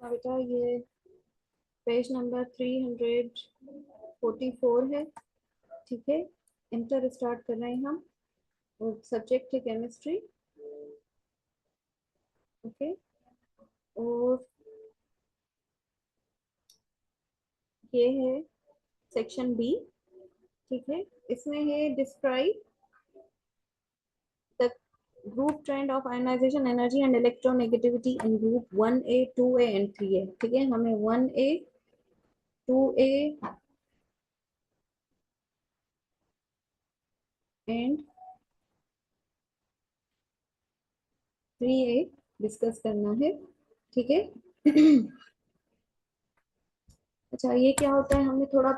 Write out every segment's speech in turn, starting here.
हाँ बेटा, ये पेज नंबर 344 है। ठीक है, इंटर स्टार्ट कर रहे हैं हम। सब्जेक्ट है केमिस्ट्री। ओके। और ये है सेक्शन बी। ठीक है, इसमें है describe the group trend of ionisation energy and electronegativity in group 1A 2A and 3A। ठीक है, हमें 1A 2A and 3A discuss करना है। ठीक है। अच्छा, ये क्या होता है, हमने थोड़ा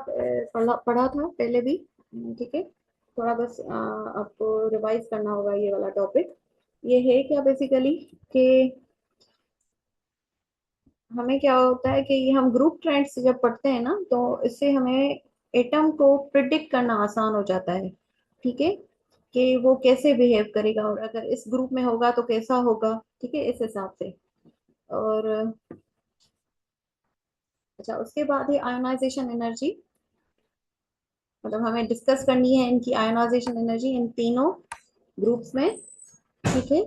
पढ़ा था पहले भी। ठीक है, थोड़ा बस आपको रिवाइज करना होगा ये वाला टॉपिक। ये है क्या बेसिकली कि हमें क्या होता है कि ये हम ग्रुप ट्रेंड्स जब पढ़ते हैं ना, तो इससे हमें एटम को प्रिडिक्ट करना आसान हो जाता है। ठीक है, कि वो कैसे बिहेव करेगा और अगर इस ग्रुप में होगा तो कैसा होगा। ठीक है, इस हिसाब से। और अच्छा, उसके बाद है आयोनाइजेशन एनर्जी। मतलब हमें डिस्कस करनी है इनकी आयोनाइजेशन एनर्जी इन तीनों ग्रुप्स में। ठीक है,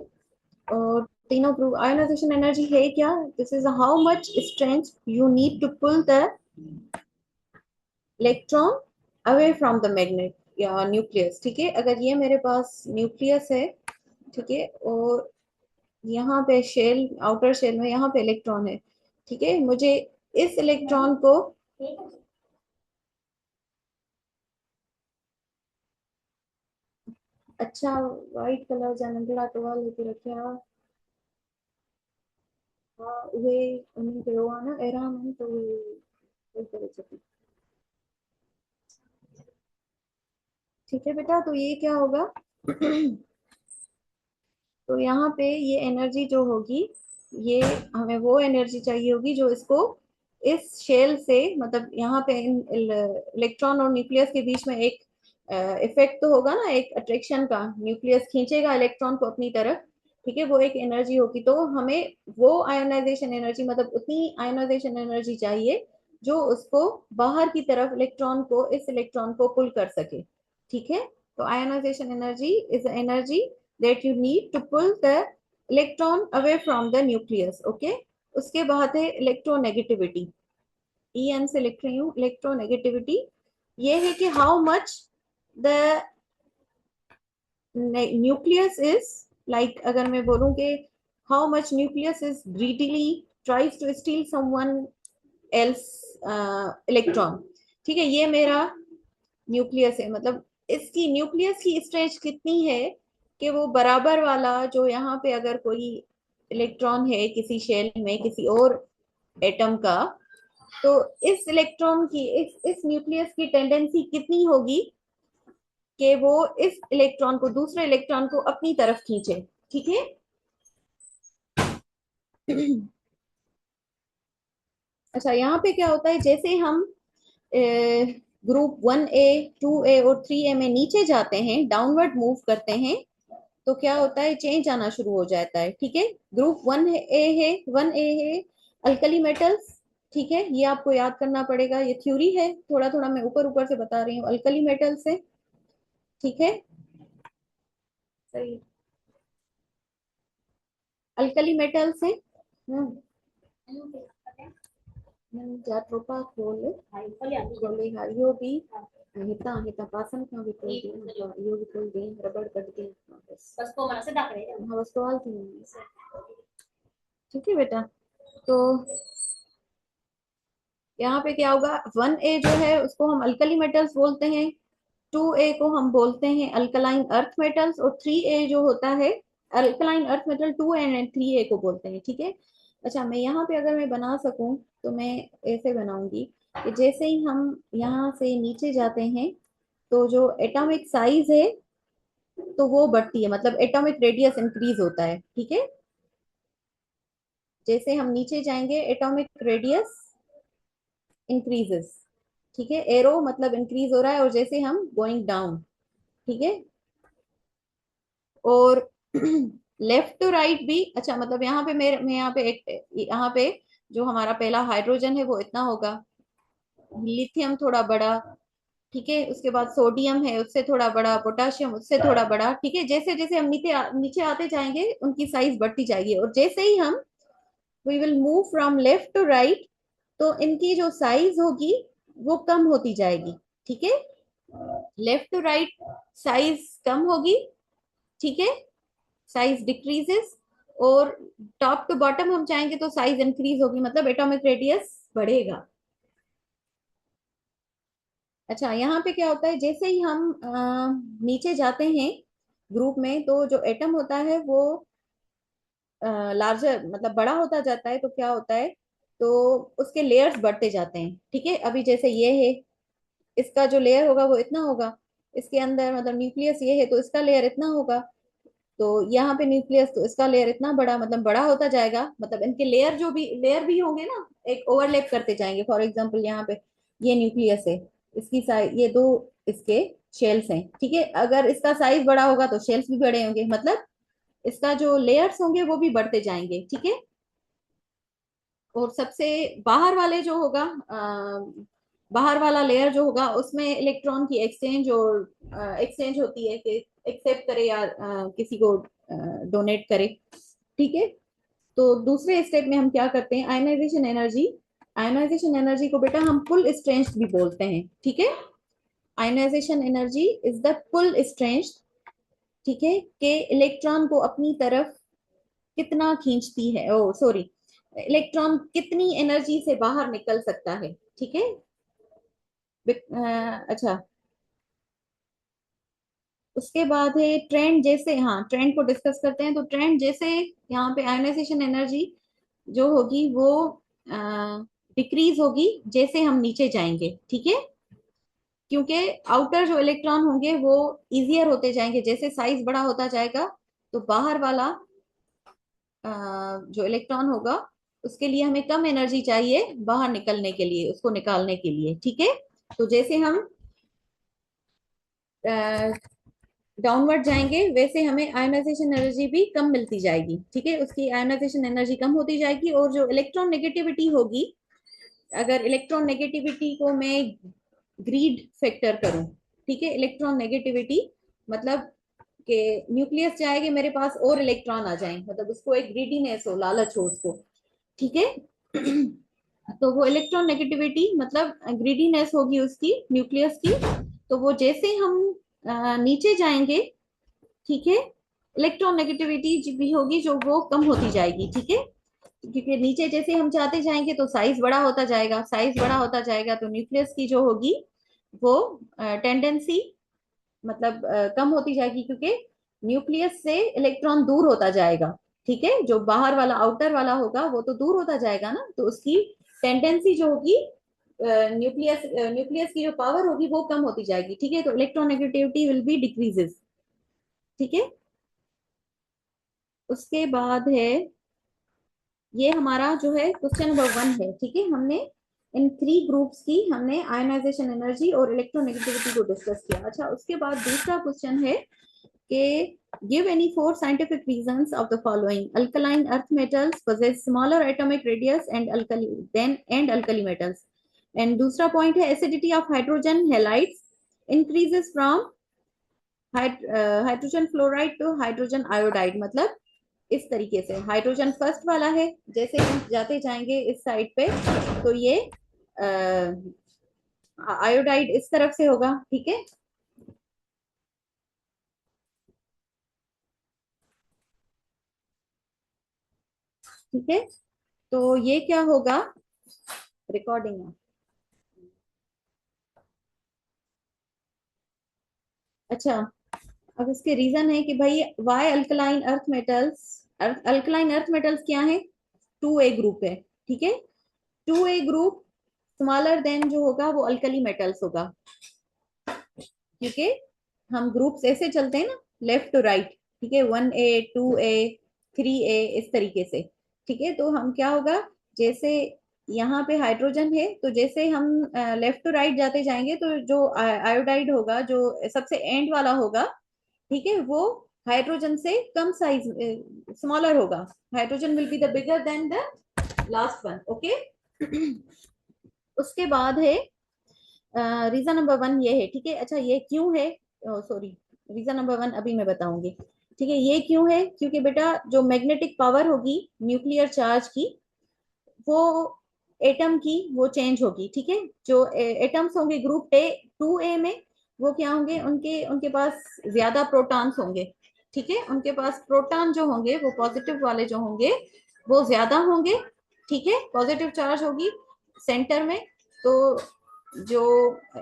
और तीनों ग्रुप आयोनाइजेशन एनर्जी है क्या, this is how much strength you need to pull the electron away from the magnet या न्यूक्लियस। ठीक है, अगर ये मेरे पास न्यूक्लियस है, ठीक है, और यहाँ पे शेल, आउटर शेल में यहाँ पे इलेक्ट्रॉन है। ठीक है, मुझे इस इलेक्ट्रॉन को, अच्छा, व्हाइट कलर जा नंढड़ा टुवाल हिते रखिया। हा, उहे उन्हनि कयो आहे न एराम आहिनि, त उहे उहे करे छॾी। ठीक है बेटा, तो ये क्या होगा तो यहाँ पे ये एनर्जी जो होगी, ये हमें वो एनर्जी चाहिए होगी जो इसको इस शेल से, मतलब यहाँ पे इलेक्ट्रॉन और न्यूक्लियस के बीच में एक इफेक्ट तो होगा ना, एक अट्रैक्शन का, न्यूक्लियस खींचेगा इलेक्ट्रॉन को अपनी तरफ। ठीक है, वो एक एनर्जी होगी, तो हमें वो आयोनाइजेशन एनर्जी, मतलब उतनी आयोनाइजेशन एनर्जी चाहिए जो उसको बाहर की तरफ इलेक्ट्रॉन को, इस इलेक्ट्रॉन को पुल कर सके। ठीक है, तो ionisation energy is energy that you need to pull the electron away from the nucleus. Okay, उसके बाद है इलेक्ट्रोनेगेटिविटी। ई एन से लिख रही हूँ इलेक्ट्रोनेगेटिविटी। ये है कि how much the nucleus is, like अगर मैं बोलूँ कि how much nucleus is greedily tries to steal someone else electron. ठीक है, ये मेरा न्यूक्लियस है, मतलब इसकी न्यूक्लियस की स्ट्रेंथ कितनी है कि वो बराबर वाला, जो यहाँ पे अगर कोई इलेक्ट्रॉन है किसी शेल में किसी और एटम का, तो इस इलेक्ट्रॉन की, इस न्यूक्लियस की टेंडेंसी कितनी होगी कि वो इस इलेक्ट्रॉन को, दूसरे इलेक्ट्रॉन को अपनी तरफ खींचे। ठीक है। अच्छा, यहाँ पे क्या होता है, जैसे हम ग्रुप 1A 2A और 3A में नीचे जाते हैं, डाउनवर्ड मूव करते हैं, तो क्या होता है, चेंज आना शुरू हो जाता है। ठीक है, ग्रुप 1A है अल्कली मेटल्स। ठीक है, ये आपको याद करना पड़ेगा, ये थ्योरी है, थोड़ा थोड़ा मैं ऊपर ऊपर से बता रही हूँ, अल्कली मेटल्स है। ठीक है, सही, अल्कली मेटल्स है। जात्रोपा खोल खोले हा इहो बि हितां हितां पासनि खां बि खोल ॾियईं, इहो बि खोल ॾियईं, रबड़ कढ ॾियईं। हाँ, बस सवाल थी। ठीक है बेटा, तो यहाँ पे क्या होगा, 1A जो है उसको हम अल्कली मेटल्स बोलते हैं, 2A को हम बोलते हैं अल्कलाइन अर्थ मेटल्स, और 3A जो होता है alkaline earth metal 2 and 3A को बोलते हैं। ठीक है। अच्छा, मैं यहाँ पे अगर मैं बना सकूं तो मैं ऐसे बनाऊंगी कि जैसे ही हम यहाँ से नीचे जाते हैं, तो जो एटॉमिक साइज है तो वो बढ़ती है, मतलब एटॉमिक रेडियस इंक्रीज होता है। ठीक है, जैसे हम नीचे जाएंगे एटॉमिक रेडियस इंक्रीजेस। ठीक है, एरो मतलब इंक्रीज हो रहा है, और जैसे हम गोइंग डाउन। ठीक है, और लेफ्ट टू राइट भी, अच्छा मतलब यहाँ पे मैं यहाँ पे एक, यहाँ पे जो हमारा पहला हाइड्रोजन है वो इतना होगा, लिथियम थोड़ा बड़ा, ठीक है, उसके बाद सोडियम है उससे थोड़ा बड़ा, पोटाशियम उससे थोड़ा बड़ा, ठीक है। जैसे जैसे हम नीचे नीचे आते जाएंगे उनकी साइज बढ़ती जाएगी, और जैसे ही हम we will move from left to right, तो इनकी जो साइज होगी वो कम होती जाएगी, ठीक है। लेफ्ट टू राइट साइज कम होगी, ठीक है, साइज डिक्रीजेस, और टॉप टू बॉटम हम चाहेंगे तो साइज इंक्रीज होगी, मतलब एटॉमिक रेडियस बढ़ेगा। अच्छा, यहाँ पे क्या होता है, जैसे ही हम नीचे जाते हैं ग्रुप में, तो जो एटम होता है वो लार्जर मतलब बड़ा होता जाता है, तो क्या होता है, तो उसके लेयर्स बढ़ते जाते हैं, ठीक है। अभी जैसे ये है, इसका जो लेयर होगा वो इतना होगा, इसके अंदर मतलब न्यूक्लियस ये है तो इसका लेयर इतना होगा, तो यहाँ पे न्यूक्लियस तो इसका लेयर इतना बड़ा, मतलब बड़ा होता जाएगा, मतलब इनके लेयर जो भी लेयर भी होंगे ना, एक ओवरलैप करते जाएंगे। फॉर एग्जांपल यहाँ पे ये न्यूक्लियस है, इसकी साइज ये दो इसके शेल्स हैं, ठीक है। अगर इसका साइज बड़ा होगा तो शेल्स भी बड़े होंगे, मतलब इसका जो लेयर्स होंगे वो भी बढ़ते जाएंगे, ठीक है। और सबसे बाहर वाले जो होगा, बाहर वाला लेयर जो होगा उसमें इलेक्ट्रॉन की एक्सचेंज और एक्सचेंज होती है कि एक्सेप्ट करे या किसी को डोनेट करे, ठीक है। तो दूसरे स्टेप में हम क्या करते हैं, आयनाइजेशन एनर्जी। आयनाइजेशन एनर्जी को बेटा हम पुल स्ट्रेंथ भी बोलते हैं, ठीक है। Ionization energy is the pull strength, ठीक है, कि इलेक्ट्रॉन को अपनी तरफ कितना खींचती है, ओ सॉरी, इलेक्ट्रॉन कितनी एनर्जी से बाहर निकल सकता है, ठीक है। अच्छा, उसके बाद है ट्रेंड, जैसे हाँ ट्रेंड को डिस्कस करते हैं, तो ट्रेंड जैसे यहाँ पे आयोनाइजेशन एनर्जी जो होगी वो डिक्रीज होगी जैसे हम नीचे जाएंगे, ठीक है, क्योंकि आउटर जो इलेक्ट्रॉन होंगे वो इजियर होते जाएंगे, जैसे साइज बड़ा होता जाएगा तो बाहर वाला जो इलेक्ट्रॉन होगा उसके लिए हमें कम एनर्जी चाहिए बाहर निकलने के लिए, उसको निकालने के लिए, ठीक है। तो जैसे हम डाउनवर्ड जाएंगे वैसे हमें आयोनाइजेशन एनर्जी भी कम मिलती जाएगी, ठीक है, उसकी आयोनाइजेशन एनर्जी कम होती जाएगी। और जो इलेक्ट्रॉन नेगेटिविटी होगी, अगर इलेक्ट्रॉन नेगेटिविटी को मैं ग्रीड फैक्टर करूं, ठीक है, इलेक्ट्रॉन नेगेटिविटी मतलब कि न्यूक्लियस चाहे मेरे पास और इलेक्ट्रॉन आ जाएं, मतलब उसको एक ग्रीडीनेस हो, लालच हो उसको, ठीक है। तो वो इलेक्ट्रॉन नेगेटिविटी मतलब ग्रीडीनेस होगी उसकी न्यूक्लियस की, तो वो जैसे हम नीचे जाएंगे, ठीक है, इलेक्ट्रॉन नेगेटिविटी भी होगी जो वो कम होती जाएगी, ठीक है, क्योंकि नीचे जैसे हम जाते जाएंगे तो साइज बड़ा होता जाएगा, साइज बड़ा होता जाएगा तो न्यूक्लियस की जो होगी वो टेंडेंसी मतलब कम होती जाएगी, क्योंकि न्यूक्लियस से इलेक्ट्रॉन दूर होता जाएगा, ठीक है। जो बाहर वाला आउटर वाला होगा वो तो दूर होता जाएगा ना, तो उसकी टेंडेंसी जो होगी न्यूक्लियस न्यूक्लियस की जो पावर होगी वो कम होती जाएगी, ठीक है, तो इलेक्ट्रोनेगेटिविटी विल बी डिक्रीजेस, ठीक है। उसके बाद है, ये हमारा जो है क्वेश्चन नंबर 1 है, ठीक है। हमने इन 3 ग्रुप्स की हमने आयनाइजेशन एनर्जी और इलेक्ट्रोनेगेटिविटी को डिस्कस किया। अच्छा, उसके बाद दूसरा क्वेश्चन है कि give any 4 scientific reasons of the following: alkaline earth metals possess smaller atomic radius and alkali metals, and दूसरा पॉइंट है acidity of hydrogen halides increases from hydrogen fluoride to hydrogen iodide, मतलब इस तरीके से hydrogen first वाला है, जैसे हम जाते जाएंगे इस साइड पे तो ये आयोडाइड इस तरफ से होगा, ठीक है, ठीक है। तो ये क्या होगा, रिकॉर्डिंग में। अच्छा, अब इसके रीजन है कि भाई why alkaline earth metals, alkaline earth metals क्या है, 2A ग्रुप है, ठीक है। 2A ग्रुप स्मॉलर देन जो होगा वो अल्कली मेटल्स होगा, क्योंकि हम ग्रुप्स ऐसे चलते हैं ना, लेफ्ट टू राइट, ठीक है, 1A 2A 3A इस तरीके से, ठीक है। तो हम क्या होगा, जैसे यहाँ पे हाइड्रोजन है तो जैसे हम लेफ्ट टू राइट जाते जाएंगे तो जो आयोडाइड होगा जो सबसे एंड वाला होगा, ठीक है, वो हाइड्रोजन से कम साइज स्मॉलर होगा, hydrogen will be the bigger than the last one, okay. उसके बाद है रीजन नंबर वन, ये है, ठीक है। अच्छा, ये क्यों है, सॉरी, रीजन नंबर वन अभी मैं बताऊंगी, ठीक है। ये क्यों है, क्योंकि बेटा जो मैग्नेटिक पावर होगी न्यूक्लियर चार्ज की, वो एटम की वो चेंज होगी, ठीक है। जो एटम्स होंगे ग्रुप ए, 2A में, वो क्या होंगे, उनके उनके पास ज्यादा प्रोटॉन्स होंगे, ठीक है। उनके पास प्रोटॉन जो होंगे वो पॉजिटिव वाले जो होंगे वो ज्यादा होंगे, ठीक है। पॉजिटिव चार्ज होगी सेंटर में, तो जो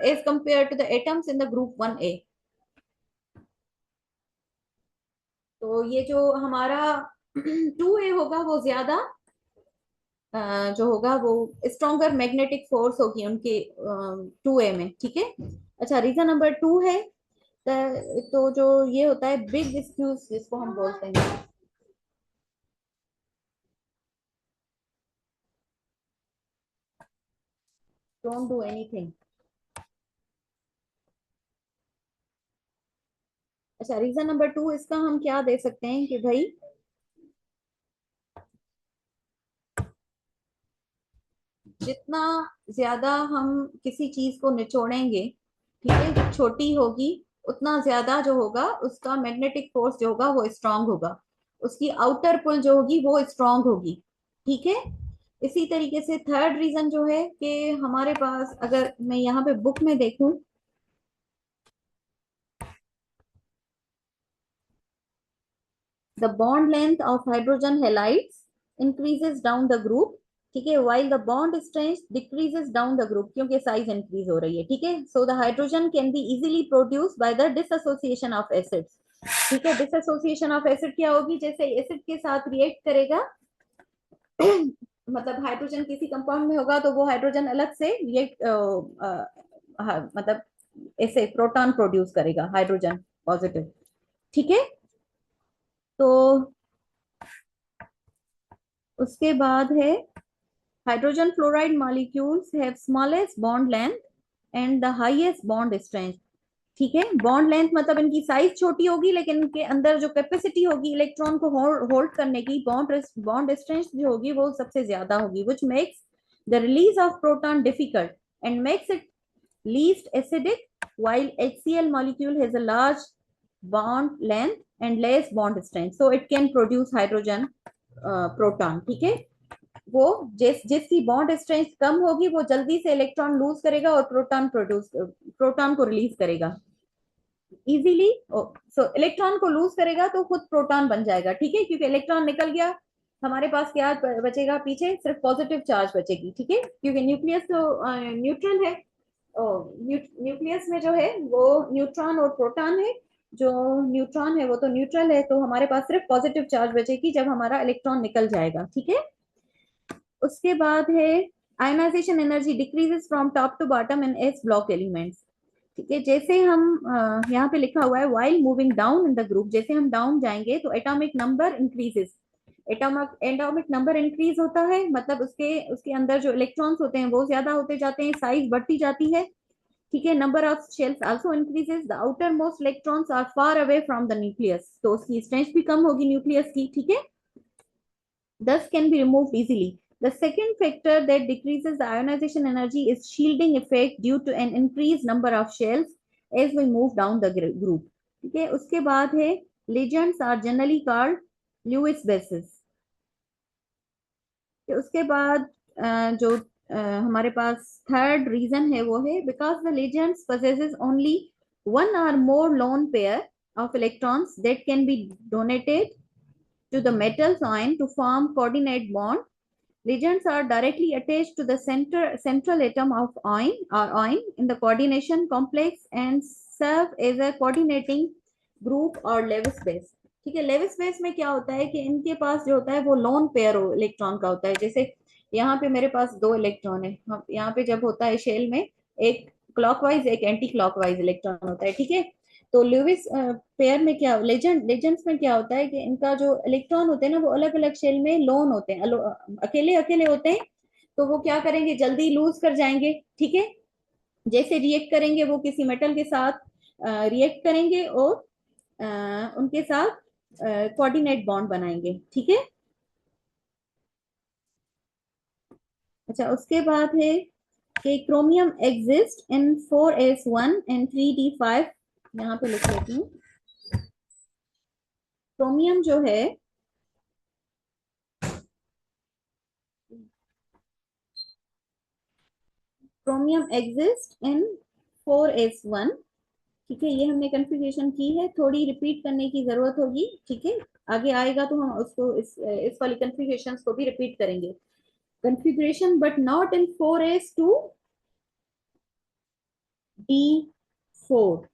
as compare to the atoms in the group 1A, तो ये जो हमारा 2A होगा वो ज्यादा जो होगा वो स्ट्रॉन्गर मैग्नेटिक फोर्स होगी उनके 2A में, ठीक है। अच्छा, रीजन नंबर टू है तो जो ये होता है बिग स्क्यूज जिसको हम बोलते हैं, डोंट डू एनीथिंग। अच्छा, रीजन नंबर टू इसका हम क्या दे सकते हैं कि भाई जितना ज्यादा हम किसी चीज को निचोड़ेंगे, ठीक है, जो छोटी होगी, उतना ज्यादा जो होगा उसका मैग्नेटिक फोर्स जो होगा वो स्ट्रांग होगा, उसकी आउटर पुल जो होगी वो स्ट्रांग होगी, ठीक है। इसी तरीके से थर्ड रीजन जो है कि हमारे पास, अगर मैं यहाँ पे बुक में देखूं, the bond length of hydrogen halides increases down the group, ठीक है, while the bond strength decreases down the group, क्योंकि साइज इंक्रीज हो रही है, ठीक है। So the hydrogen can be easily produce by the dissociation of acids, ठीक है। डिसएसोसिएशन ऑफ एसिड क्या होगी, जैसे एसिड के साथ रिएक्ट करेगा, मतलब हाइड्रोजन किसी कंपाउंड में होगा तो वो हाइड्रोजन अलग से रिएक्ट, मतलब ऐसे प्रोटॉन प्रोड्यूस करेगा, हाइड्रोजन पॉजिटिव, ठीक है। तो उसके बाद है hydrogen fluoride molecules have smallest bond length and the highest bond strength, ठीक है। बॉन्ड लेंथ मतलब इनकी साइज छोटी होगी, लेकिन इनके अंदर जो कैपेसिटी होगी इलेक्ट्रॉन को होल्ड करने की, बॉन्ड स्ट्रेंथ जो होगी वो सबसे ज्यादा होगी, which makes the release of proton difficult and makes it least acidic, while HCl molecule has a large bond length and less bond strength, so it can produce hydrogen proton, ठीक है। वो जिसकी बॉन्ड स्ट्रेंथ कम होगी वो जल्दी से electron lose करेगा और प्रोटॉन को रिलीज करेगा इजीली। सो इलेक्ट्रॉन को लूज करेगा तो खुद प्रोटॉन बन जाएगा, ठीक है, क्योंकि इलेक्ट्रॉन निकल गया, हमारे पास क्या बचेगा पीछे, सिर्फ पॉजिटिव चार्ज बचेगी, ठीक है, क्योंकि न्यूक्लियस तो न्यूट्रल है। न्यूक्लियस में जो है वो न्यूट्रॉन और प्रोटॉन है, जो न्यूट्रॉन है वो तो न्यूट्रल है, तो हमारे पास सिर्फ पॉजिटिव चार्ज बचेगी जब हमारा इलेक्ट्रॉन निकल जाएगा, ठीक है। उसके बाद है ionization energy decreases from top to bottom in S block elements, ठीक है। जैसे हम यहाँ पे लिखा हुआ है while moving down in the group, जैसे हम डाउन जाएंगे तो atomic number increases, atomic number increase होता है, मतलब उसके उसके अंदर जो इलेक्ट्रॉन्स होते हैं वो ज्यादा होते जाते हैं, साइज बढ़ती जाती है, ठीक है। Number of shells also increases, the outermost electrons are far away from the nucleus, तो उसकी स्ट्रेंथ भी कम होगी न्यूक्लियस की, ठीक है, thus can be removed easily. The second factor that decreases the ionization energy is shielding effect due to an increased number of shells as we move down the group, ठीक है। उसके बाद है ligands are generally called Lewis bases, उसके बाद जो हमारे पास third reason है वो है because the ligands possesses only one or more lone pair of electrons that can be donated to the metals ion to form coordinate bond. Ligands are directly attached to the central atom of ion or ion in the coordination complex and serve as a coordinating group or Lewis base, ठीक है। Lewis base में क्या होता है कि इनके पास जो होता है वो लोन पेयर इलेक्ट्रॉन का होता है, जैसे यहाँ पे मेरे पास दो इलेक्ट्रॉन है, यहाँ पे जब होता है शेल में एक क्लॉकवाइज एक एंटी क्लॉकवाइज इलेक्ट्रॉन होता है, ठीक है। तो लुईस पेयर में क्या, लेजेंड्स में क्या होता है कि इनका जो इलेक्ट्रॉन होते हैं ना वो अलग अलग शेल में लोन होते हैं, अकेले अकेले होते हैं, तो वो क्या करेंगे जल्दी लूज कर जाएंगे, ठीक है। जैसे रिएक्ट करेंगे वो किसी मेटल के साथ रिएक्ट करेंगे और उनके साथ कोऑर्डिनेट बॉन्ड बनाएंगे, ठीक है। अच्छा, उसके बाद है कि chromium exist in 4s1 and 3d5। यहाँ पे लिख लेती हूँ। क्रोमियम जो है, क्रोमियम एग्जिस्ट इन 4s1। ठीक है, ये हमने कन्फिग्रेशन की है, थोड़ी रिपीट करने की जरूरत होगी। ठीक है, आगे आएगा तो हम उसको इस वाली कन्फिग्रेशन को भी रिपीट करेंगे। Configuration but not in 4s2d4,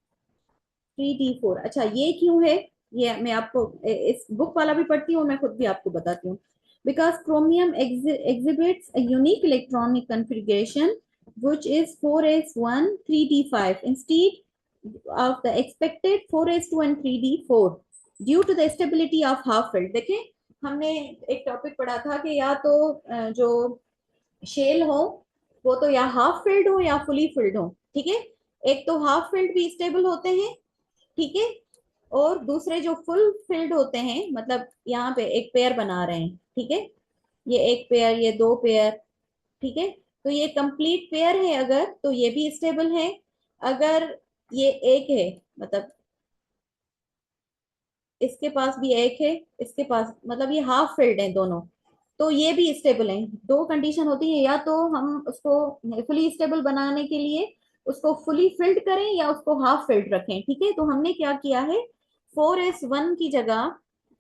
3d4। अच्छा, ये क्यों है? ये मैं आपको इस बुक वाला भी पढ़ती हूँ, मैं खुद भी आपको बताती हूँ। Because chromium exhibits a unique electronic configuration which is 4s1 3d5 instead of the expected 4s2 and 3d4 due to the stability of half filled। देखें, हमने एक टॉपिक पढ़ा था कि या तो जो शेल हो वो तो या हाफ फिल्ड हो या फुली फिल्ड हो। ठीक है, एक तो हाफ फिल्ड भी स्टेबल होते हैं। ठीक है, और दूसरे जो फुल फिल्ड होते हैं, मतलब यहाँ पे एक पेयर बना रहे हैं। ठीक है, ये एक पेयर, ये दो पेयर। ठीक है, तो ये कंप्लीट पेयर है अगर, तो ये भी स्टेबल है। अगर ये एक है, मतलब इसके पास भी एक है, इसके पास, मतलब ये हाफ फिल्ड है दोनों, तो ये भी स्टेबल है। दो कंडीशन होती है, या तो हम उसको फुली स्टेबल बनाने के लिए उसको फुली फिल्ड करें या उसको हाफ फिल्ड रखें। ठीक है, तो हमने क्या किया है, 4s1 की जगह,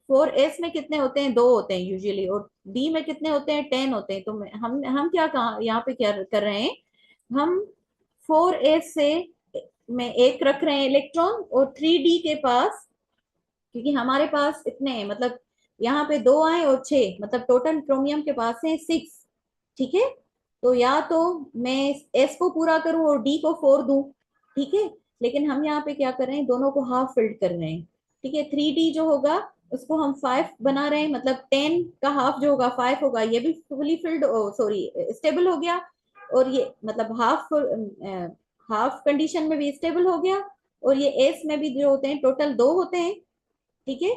4s में कितने होते हैं, दो होते हैं यूजुअली, और डी में कितने होते हैं, 10 होते हैं। तो हम क्या कहा यहाँ पे क्या कर रहे हैं, हम 4s से में एक रख रहे हैं इलेक्ट्रॉन, और 3d के पास, क्योंकि हमारे पास इतने हैं, मतलब यहाँ पे दो आए और छह, मतलब टोटल क्रोमियम के पास है 6। ठीक है, तो या तो मैं एस को पूरा करूं और डी को 4 दूं। ठीक है, लेकिन हम यहाँ पे क्या कर रहे हैं, दोनों को हाफ फिल्ड कर रहे हैं। ठीक है, 3d जो होगा उसको हम 5 बना रहे हैं, मतलब 10 का हाफ जो होगा 5 होगा, ये भी फुली फिल्ड, सॉरी स्टेबल हो गया। और ये मतलब हाफ हाफ कंडीशन में भी स्टेबल हो गया। और ये एस में भी जो होते हैं टोटल दो होते हैं। ठीक है,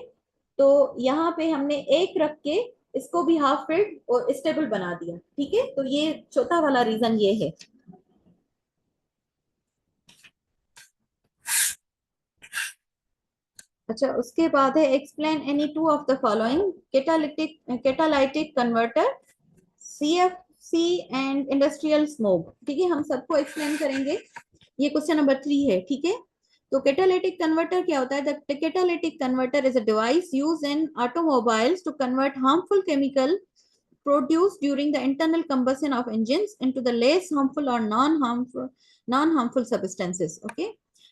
तो यहाँ पे हमने एक रख के इसको भी हाफ फिल्ड और स्टेबल बना दिया। ठीक है, तो ये चौथा वाला रीजन ये है। अच्छा, उसके बाद है explain any two of the following catalytic converter, CFC and industrial smoke. ठीक है, हम सबको एक्सप्लेन करेंगे। ये क्वेश्चन नंबर 3 है। ठीक है, तो कैटालिटिक कन्वर्टर क्या होता है? The catalytic converter is a device used in automobiles to convert harmful chemical produced during the internal combustion of engines into the less harmful or non harmful substances। okay,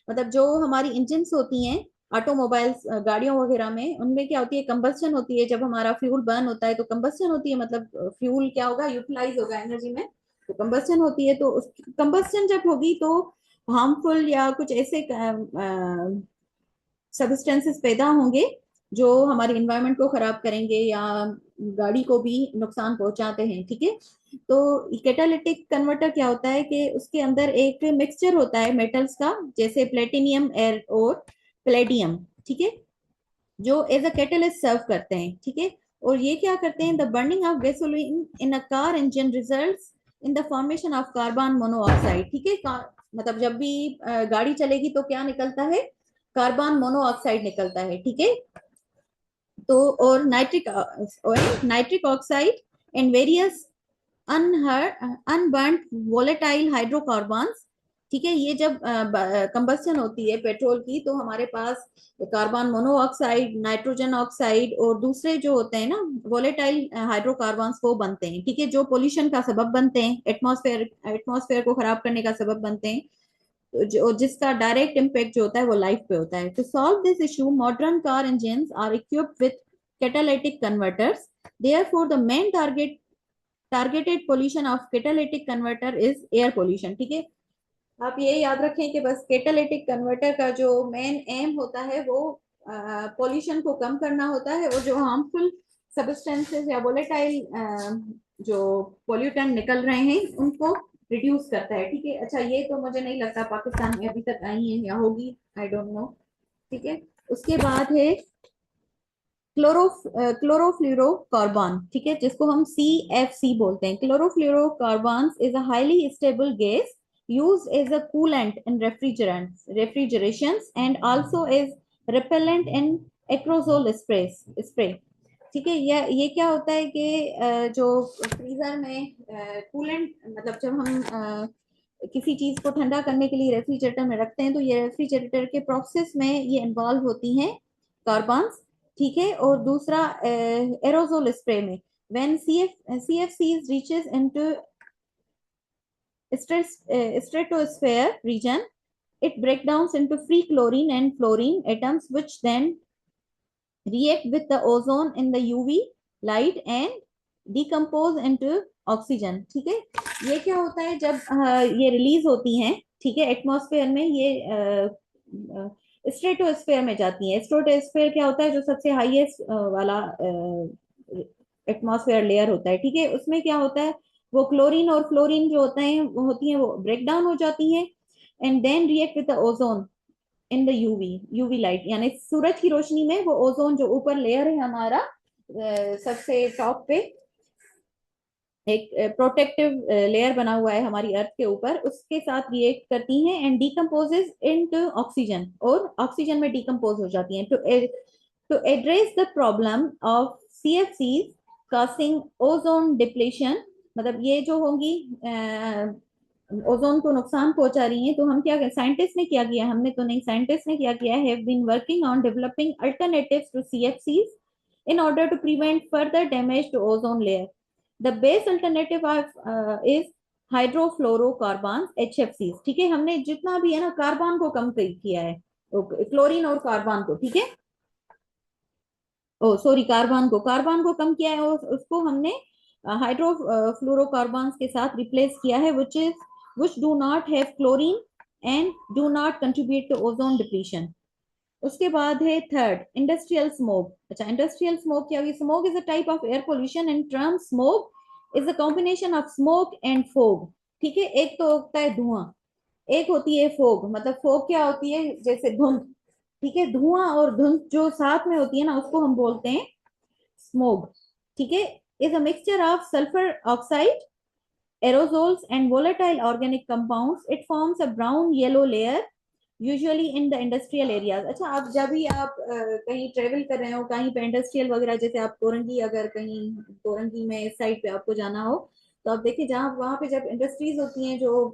मतलब जो हमारी engines होती हैं automobiles, गाड़ियों वगैरह में, उनमें क्या होती है, कंबस्शन होती है। जब हमारा फ्यूल बर्न होता है तो कंबस्शन होती है, मतलब फ्यूल क्या होगा, यूटिलाइज होगा एनर्जी में, तो कंबस्शन होती है। तो उस कंबस्शन जब होगी तो हार्मफुल या कुछ ऐसे सब्सटेंसेस पैदा होंगे जो हमारे इन्वायरमेंट को खराब करेंगे या गाड़ी को भी नुकसान पहुंचाते हैं। ठीक है, तो कैटालिटिक कन्वर्टर क्या होता है कि उसके अंदर एक मिक्सचर होता है मेटल्स का, जैसे प्लेटिनियम एर और प्लेडियम। ठीक है, जो एज अ कैटलिस्ट सर्व करते हैं। ठीक है, और ये क्या करते हैं, the burning of gasoline in a car engine results in the formation of carbon monoxide. ठीक है, मतलब जब भी गाड़ी चलेगी तो क्या निकलता है, कार्बन मोनोऑक्साइड निकलता है। ठीक है, तो और nitric oxide and various unburned volatile hydrocarbons. ठीक है, ये जब कंबस्शन होती है पेट्रोल की, तो हमारे पास कार्बन मोनोऑक्साइड, नाइट्रोजन ऑक्साइड और दूसरे जो होते हैं ना वोलेटाइल हाइड्रोकार्बन्स, वो बनते हैं। ठीक है, जो पोल्यूशन का सबब बनते हैं, एटमॉस्फेयर को खराब करने का सबब बनते हैं, जो जिसका डायरेक्ट इम्पैक्ट जो होता है वो लाइफ पे होता है। To solve this issue modern car engines are equipped with catalytic converters. Therefore the main targeted pollution of catalytic converter is air pollution. ठीक है, आप ये याद रखें कि बस कैटालिटिक कन्वर्टर का जो मेन एम होता है वो पोल्यूशन को कम करना होता है, और जो हार्मफुल सब्सटेंसेस या वोलेटाइल जो पोल्यूटेंट निकल रहे हैं उनको रिड्यूस करता है। ठीक है, अच्छा ये तो मुझे नहीं लगता पाकिस्तान में अभी तक आई है या होगी, आई डोंट नो। ठीक है, उसके बाद है क्लोरोफ्लोरोकार्बन, ठीक है, जिसको हम CFC बोलते हैं। Chlorofluorocarbon is a highly stable gas used as a coolant in refrigerations and also as repellent in aerosol spray। ठीक है, ये क्या होता है कि जो फ्रीजर में कूलेंट, मतलब जब हम किसी चीज को ठंडा करने के लिए रेफ्रिजरेटर में रखते हैं, तो ये रेफ्रिजरेटर के प्रोसेस में ये इन्वॉल्व होती हैं, कार्बन्स। ठीक है, और दूसरा एरोजोल स्प्रे में, when CFC reaches into stratosphere region, it breaks down into free chlorine and fluorine atoms, which then react with the ozone in the UV light and decompose into oxygen। ठीक है, ये क्या होता है जब ये release होती हैं, ठीक है, एटमॉस्फेयर में, ये स्ट्रेटोस्फेयर में जाती हैं। स्ट्रेटोस्फेयर क्या होता है, जो सबसे हाईएस्ट वाला एटमॉस्फेयर लेयर होता है, ठीक है, उसमें क्या होता है, वो क्लोरीन और फ्लोरीन जो होते हैं, वो होती हैं, वो ब्रेक डाउन हो जाती हैं and then react with the ozone in the UV light, यानी सूरज की रोशनी में वो ओजोन जो ऊपर लेयर है हमारा, सबसे टॉप पे एक प्रोटेक्टिव लेयर बना हुआ है हमारी अर्थ के ऊपर, उसके साथ रिएक्ट करती हैं एंड डिकम्पोजेज इनटू ऑक्सीजन, और ऑक्सीजन में डिकम्पोज हो जाती हैं। To address the problem of CFCs causing ozone depletion, मतलब ये जो होंगी ओजोन को नुकसान पहुंचा रही हैं, तो हम क्या, साइंटिस्ट ने क्या किया, हमने तो नहीं, साइंटिस्ट ने क्या किया, have been working on developing alternatives to CFCs in order to prevent further damage to ozone layer। The best alternative is hydrofluorocarbon HFCs। ठीक है, हमने जितना भी है ना, कार्बन को कम किया है, क्लोरीन और कार्बन को, ठीक है, ओ सॉरी, कार्बन को कम किया है, और उसको हमने हाइड्रोफ्लोरोकार्बन के साथ रिप्लेस किया है, which do not have chlorine and do not contribute to ozone depletion। उसके बाद है थर्ड, इंडस्ट्रियल स्मोक। अच्छा, इंडस्ट्रियल स्मोक क्या होगी, smoke is a type of air pollution and term smoke is a combination of smoke and fog. ठीक है, एक तो होता है धुआं, एक होती है फोग। मतलब फोग क्या होती है, जैसे धुंध, ठीक है, धुआं और धुंध जो साथ में होती है ना, उसको हम बोलते हैं स्मोक। ठीक है, is a mixture of sulphur oxide, aerosols and volatile organic compounds। It forms a brown yellow layer usually in the industrial areas. अच्छा, आप जब भी आप कहीं ट्रेवल कर रहे हो, कहीं पे इंडस्ट्रियल वगैरह, जैसे आप कोरंगी, अगर कहीं कोरंगी में इस साइड पे आपको जाना हो, तो आप देखिए, जहाँ वहां पे जब इंडस्ट्रीज होती हैं, जो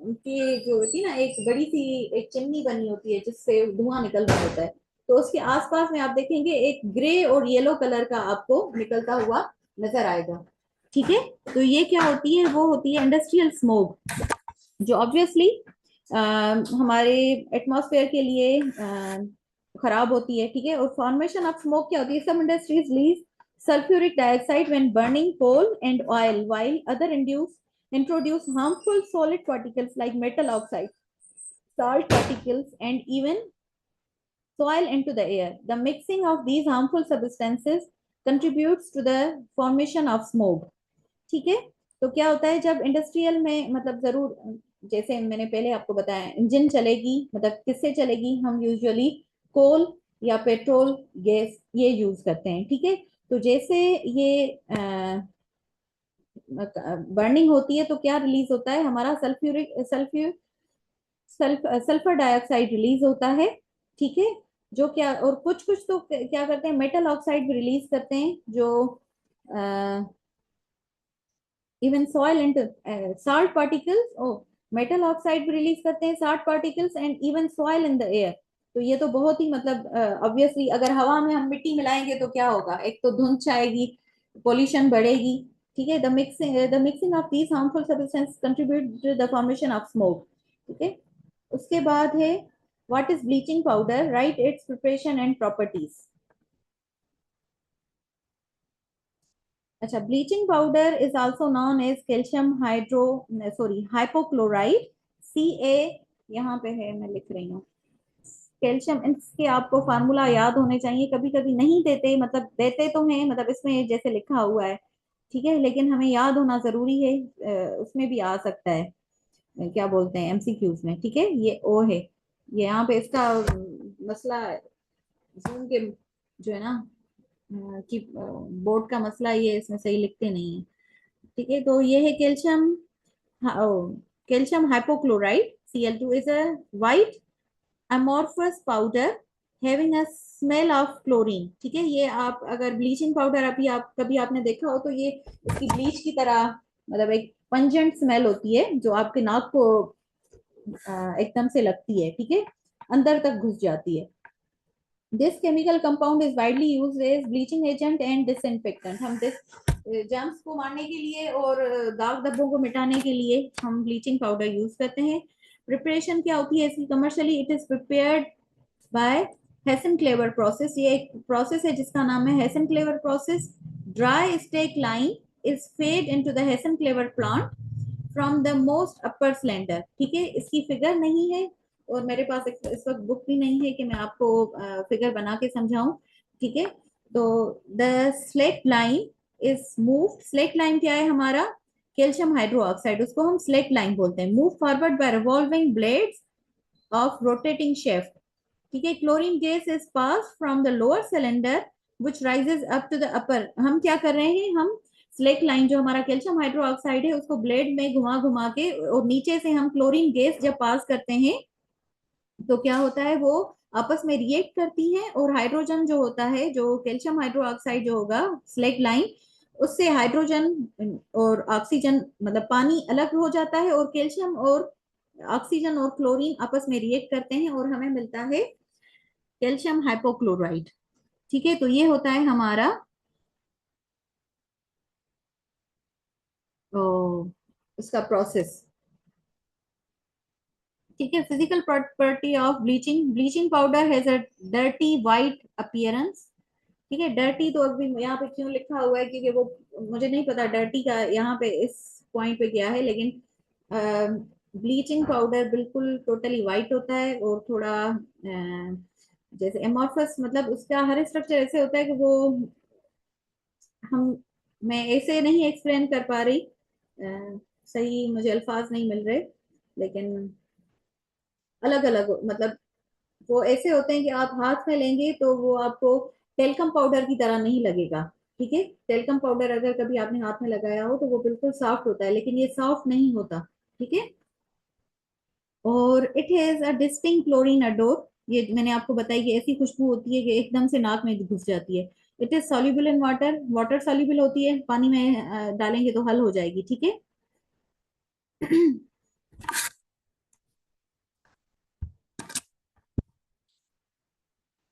उनकी जो होती है ना, एक बड़ी सी एक चिमनी बनी होती है जिससे धुआं निकल रहा होता है, तो उसके आसपास में आप देखेंगे एक ग्रे और येलो कलर का आपको निकलता हुआ नजर आएगा। ठीक है, तो ये क्या होती है, वो होती है इंडस्ट्रियल स्मोक, जो ऑब्वियसली हमारे एटमॉस्फेयर के लिए खराब होती है। ठीक है, और फॉर्मेशन ऑफ स्मोक क्या होती है, some industries release sulphuric dioxide when burning coal and oil, while other introduce harmful solid particles like metal oxide, salt particles and even soil into the air। The mixing of these harmful substances contributes to the formation of smoke। ठीक है, तो क्या होता है जब industrial में, मतलब जरूर, जैसे मैंने पहले आपको बताया, इंजन चलेगी, मतलब किससे चलेगी, हम यूजुअली कोल या पेट्रोल गैस ये यूज करते हैं। ठीक है, तो जैसे ये बर्निंग होती है, तो क्या रिलीज होता है, हमारा सल्फर डाइऑक्साइड रिलीज होता है। ठीक है, जो क्या, और कुछ कुछ तो क्या करते हैं, मेटल ऑक्साइड भी रिलीज करते हैं, जो even soil and salt particles, oh metal oxide भी रिलीज करते हैं, salt particles and even soil in the air. तो ये तो बहुत ही, मतलब ऑब्वियसली अगर हवा में हम मिट्टी मिलाएंगे तो क्या होगा, एक तो धुंध छाएगी, पोल्यूशन बढ़ेगी। ठीक है, the mixing of these harmful substance contribute to the formation of smoke. ठीक है, उसके बाद है what is bleaching powder, right its preparation and properties. अच्छा, bleaching powder is also known as calcium hydro, sorry, hypochloride, CA यहाँ पे है, मैं लिख रही हूँ, कैल्शियम, इसके आपको फार्मूला याद होने चाहिए, कभी कभी नहीं देते, मतलब देते तो हैं, मतलब इसमें जैसे लिखा हुआ है, ठीक है, लेकिन हमें याद होना जरूरी है, उसमें भी आ सकता है, क्या बोलते हैं, MCQs में। ठीक है, ये O है, ये यहाँ पे इसका मसला जूम के जो है ना कि बोर्ड का मसला ये इसमें सही लिखते नहीं है। ठीक है, तो ये है calcium, calcium hypochlorite Cl2 is a white amorphous powder having a smell of chlorine। ठीक है, ये आप अगर ब्लीचिंग पाउडर अभी आप कभी आपने देखा हो तो ये इसकी ब्लीच की तरह मतलब एक पंजेंट स्मेल होती है जो आपके नाक को एकदम से लगती है। ठीक है, अंदर तक घुस जाती है। This chemical compound is widely used as bleaching agent and disinfectant. हम दिस जर्म्स को मारने के लिए और दाग धब्बों को मिटाने के लिए हम ब्लीचिंग पाउडर यूज करते हैं। प्रिपरेशन क्या होती है इसकी commercially? It is prepared by Hasenclever process. ये एक प्रोसेस है जिसका नाम है Hasenclever process. Dry slaked lime is fed into the Hasenclever plant from the most upper cylinder. ठीक है, इसकी फिगर नहीं है और मेरे पास इस वक्त बुक भी नहीं है कि मैं आपको फिगर बना के समझाऊं। ठीक है, तो the slaked lime is moved. Slaked lime क्या है? हमारा कैल्शियम हाइड्रोक्साइड, उसको हम स्लेट लाइन बोलते हैं। Move forward by revolving blades of rotating shaft. ठीक है, chlorine gas is pass from the lower cylinder which rises up to the upper. हम क्या कर रहे हैं? हम स्लेट लाइन जो हमारा कैल्शियम हाइड्रोक्साइड है उसको ब्लेड में घुमा घुमा के और नीचे से हम क्लोरीन गैस जब पास करते हैं तो क्या होता है? वो आपस में रिएक्ट करती हैं और हाइड्रोजन जो होता है, जो कैल्शियम हाइड्रोक्साइड जो होगा स्लेट लाइन, उससे हाइड्रोजन और ऑक्सीजन मतलब पानी अलग हो जाता है और कैल्शियम और ऑक्सीजन और क्लोरीन आपस में रिएक्ट करते हैं और हमें मिलता है कैल्शियम हाइपोक्लोराइड। ठीक है, तो ये होता है हमारा ओ, उसका प्रोसेस। ठीक है, physical property of bleaching. Bleaching powder has a dirty white appearance. ठीक है, डर्टी तो अभी यहाँ पे क्यों लिखा हुआ है क्योंकि वो मुझे नहीं पता डर्टी का यहाँ पे इस पॉइंट पे क्या है, लेकिन ब्लीचिंग पाउडर बिल्कुल टोटली वाइट होता है और थोड़ा जैसे एमोर्फस मतलब उसका हर स्ट्रक्चर ऐसे होता है कि वो हम मैं ऐसे नहीं एक्सप्लेन कर पा रही, सही मुझे अल्फाज नहीं मिल रहे, लेकिन अलग अलग मतलब वो ऐसे होते हैं कि आप हाथ में लेंगे तो वो आपको टेल्कम पाउडर की तरह नहीं लगेगा। ठीक है, टेल्कम पाउडर अगर कभी आपने हाथ में लगाया हो तो वो बिल्कुल सॉफ्ट होता है, लेकिन ये सॉफ्ट नहीं होता। ठीक है, और it has a distinct chlorine adore. ये मैंने आपको बताई कि ऐसी खुशबू होती है कि एकदम से नाक में घुस जाती है। It is soluble in water, water soluble होती है, पानी में डालेंगे तो हल हो जाएगी। ठीक है